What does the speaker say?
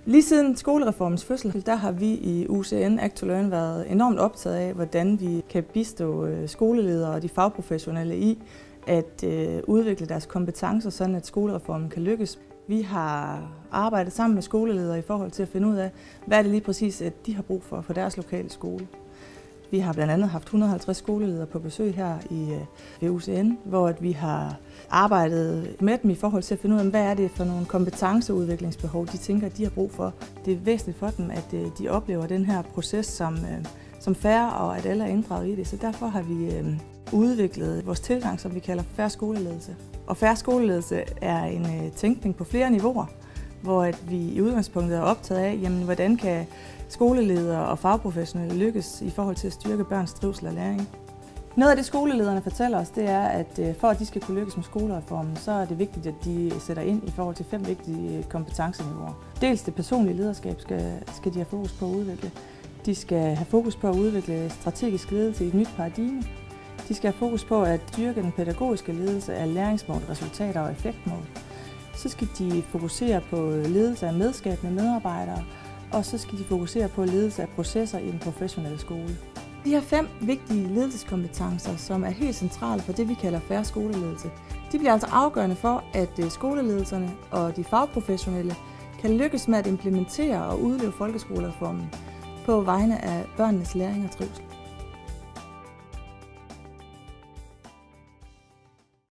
Lige siden skolereformens fødsel, der har vi i UCN Act to Learn været enormt optaget af, hvordan vi kan bistå skoleledere og de fagprofessionelle i at udvikle deres kompetencer, sådan at skolereformen kan lykkes. Vi har arbejdet sammen med skoleledere i forhold til at finde ud af, hvad er det lige præcis, at de har brug for deres lokale skole. Vi har blandt andet haft 150 skoleledere på besøg her ved UCN, hvor vi har arbejdet med dem i forhold til at finde ud af, hvad er det for nogle kompetenceudviklingsbehov, de tænker, at de har brug for. Det er væsentligt for dem, at de oplever den her proces som fair, og at alle er inddraget i det. Så derfor har vi udviklet vores tilgang, som vi kalder fair skoleledelse. Og fair skoleledelse er en tænkning på flere niveauer, hvor vi i udgangspunktet er optaget af, jamen, hvordan kan skoleledere og fagprofessionelle lykkes i forhold til at styrke børns trivsel og læring. Noget af det skolelederne fortæller os, det er, at for at de skal kunne lykkes med skolereformen, så er det vigtigt, at de sætter ind i forhold til 5 vigtige kompetenceniveauer. Dels det personlige lederskab skal de have fokus på at udvikle. De skal have fokus på at udvikle strategisk ledelse i et nyt paradigme. De skal have fokus på at styrke den pædagogiske ledelse af læringsmål, resultater og effektmål. Så skal de fokusere på ledelse af medskabende medarbejdere, og så skal de fokusere på ledelse af processer i den professionelle skole. De her 5 vigtige ledelseskompetencer, som er helt centrale for det, vi kalder fair skoleledelse, de bliver altså afgørende for, at skoleledelserne og de fagprofessionelle kan lykkes med at implementere og udleve folkeskolereformen på vegne af børnenes læring og trivsel.